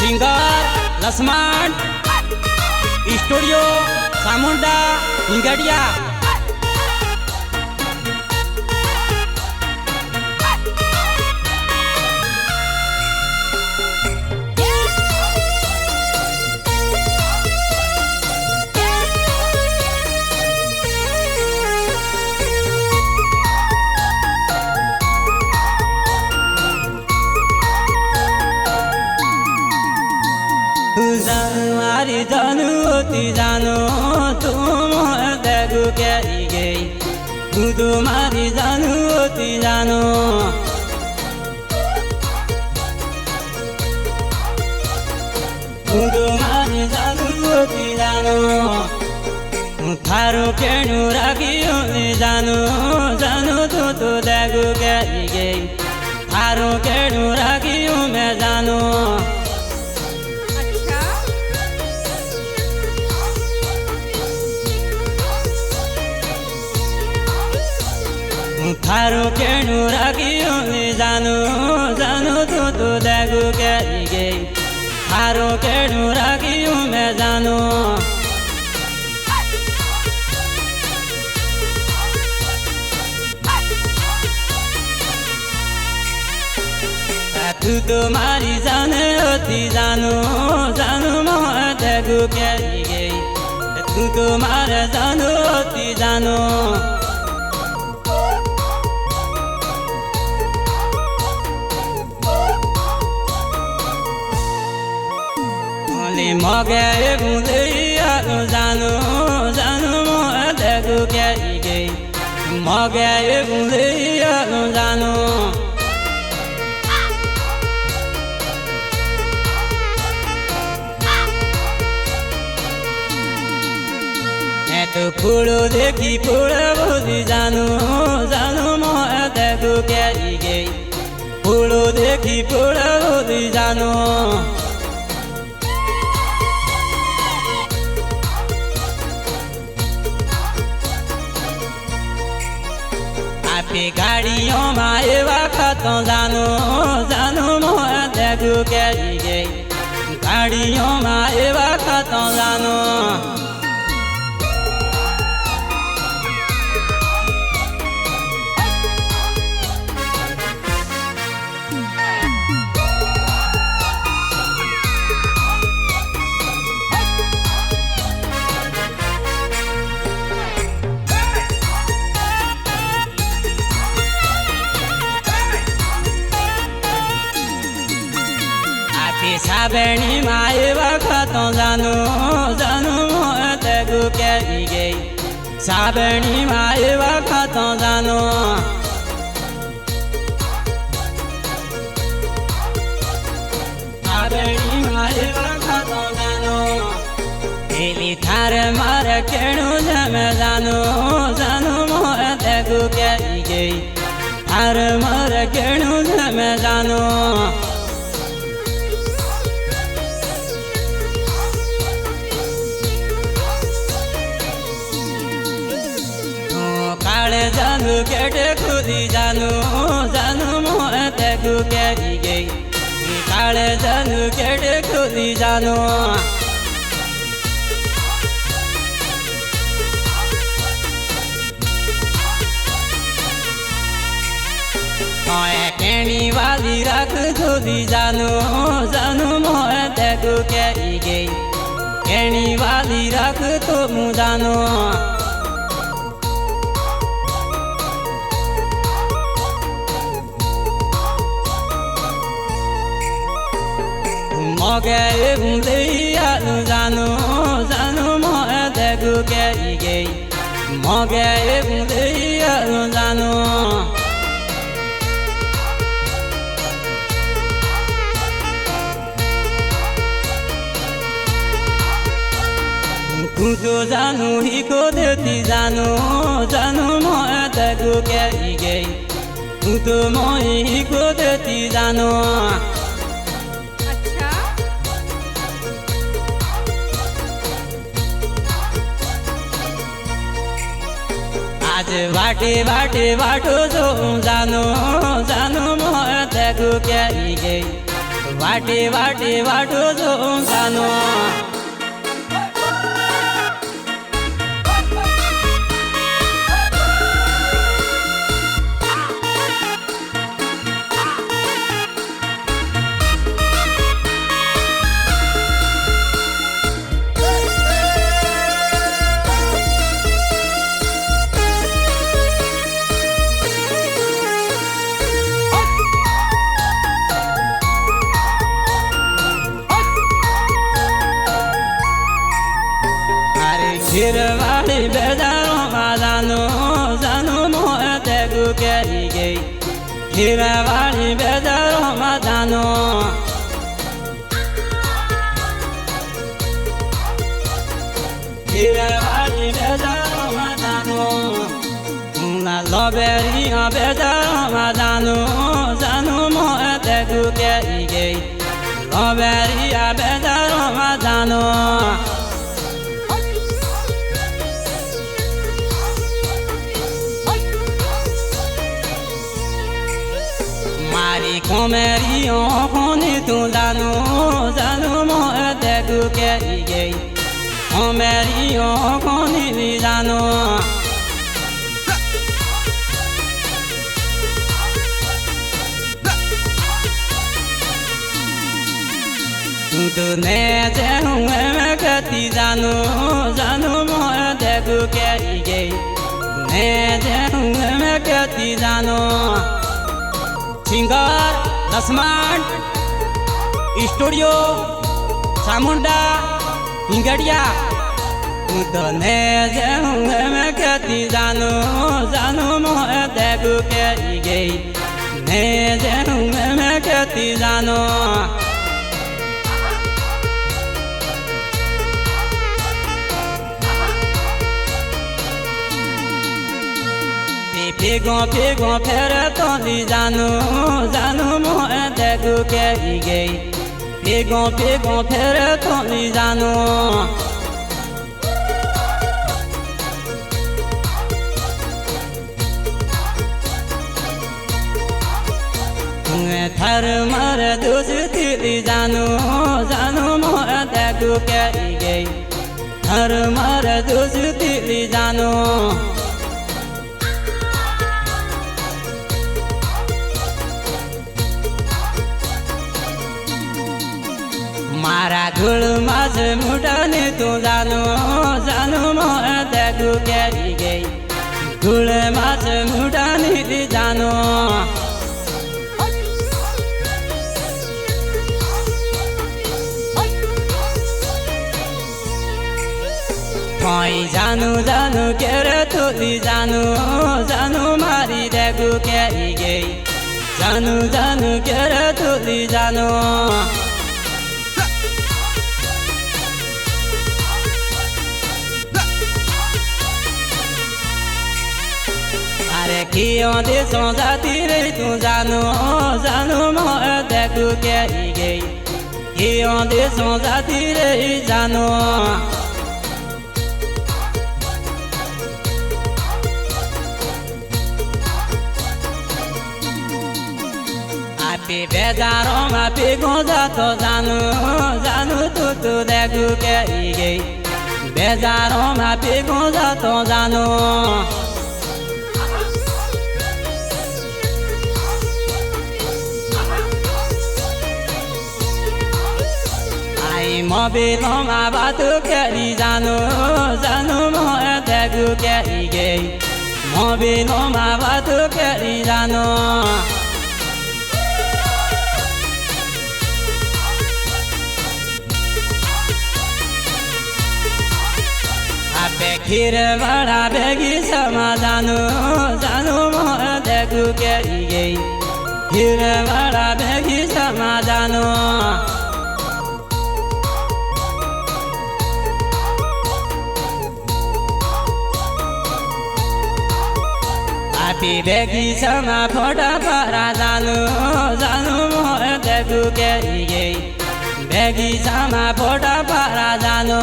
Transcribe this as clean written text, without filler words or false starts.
Singer Laxman studio सामुंडा हिंगड़िया। मारी जानू ती जानो तुम देखो क्या गई तू तुम्हारी जानू ती जानो तू तुम्हारी जानू ती जानो थारो केणु राखियो जानो जानो तो देखो क्या गई थारो केणु राखियो मैं जानो थारो केणु राखियो जानो जानो तो देखो क्या गई थारो केणु राखियो मैं जानो तू तुम्हारी जाने होती जानो जानो मैं देखो क्या गई तू तुम्हारा जानो होती जानो मगे बुझे जानो जानो मैं देखो क्या गई मगे बुझे जानो तो फूलो देखी फूल बुझी जानो जानो मैं देखो क्या गई फूलो देखी फूल बुझी जानो गाड़ियों में वक्त जानो जानो मैं देखो क्या गई गाड़ियों में वक्त जानो साबेणी माए वक्त जानो जानो मैं देखो क्या गई साबेणी माए वक्त जानो साबेणी माए वक्त जानो तेली थार मार केणु जमे जानो जानो मैं देखो क्या गई थार मार केणु जमे जानो जानू केटे खुदी जानो जानो मैं देखो क्या गई काले जानू केटे खुदी जानो केणी वाली रख खुदी जानो जानो मैं देखो क्या गई केणी वाली रख तो मुँह जानो मगे बुझे जानो जानो मैं देखो क्या गई मगे बुझे जानो तू तो जानो ही को देती जानो जानो मैं देखो क्या गई तू तो मैं ही को देती जानो आज बाटे बाटे बाटो जो जानो जानो मैं देखो क्या गई वाटे वाटे वाटो जाऊं जानो खीरवाड़ी बेजारों में जानो मोह तेगु करी गई खीरवाड़ी बेजारों में जानो खीरवाड़ी बेजारों में जानो लबेरिया बेजारों में जानो मोह तेगु करी गई लबेरिया बेजारों में जानो मेरी आँखों ने तू जानो मोह तेगु करी गई मेरी आँखों ने भी जानो तूने जाऊँ मैं कती जानो मोह तेगु करी गई मैं जाऊँ मैं कती जानो सिंगर लक्ष्मण स्टूडियो चामुंडा हिंगड़िया तूने जाऊँ मैं कती जानो मोह तेगु करी गई मैं जाऊँ मैं कती जानो फेगो फेर तो ली जानो मोह तेगु करी गई फेगो फेर तो ली जानो थर मर दोस्ती ली जानो मोह तेगु करी गई थर मर दोस्ती ली जानो मारा धूल माज मुटाने तू जानो मोह तेगु करी गई धूल माज मुटाने ली जानो कोई जानो केर तू ली जानो मारी तेगु करी गई जानो केर तू ली जानो क्यों देशों जाती रे तू जानो मोह तेगु करी गई क्यों देशों जाती रे जानो आपे बेजारों में पेगो जातो जानो तू तेगु करी गई बेजारों में पेगो जातो जानो मोबाइलों में बात करी जानो मोह तेगु करी गई मोबाइलों में बात करी जानो आपे खीर बड़ा बेगी समा जानो मोह तेगु करी गई खीर बड़ा बेगी समा जानो बेगी समा फोटा परा जानो मोह तेगु करी गई बेगी समा फोटा परा जानो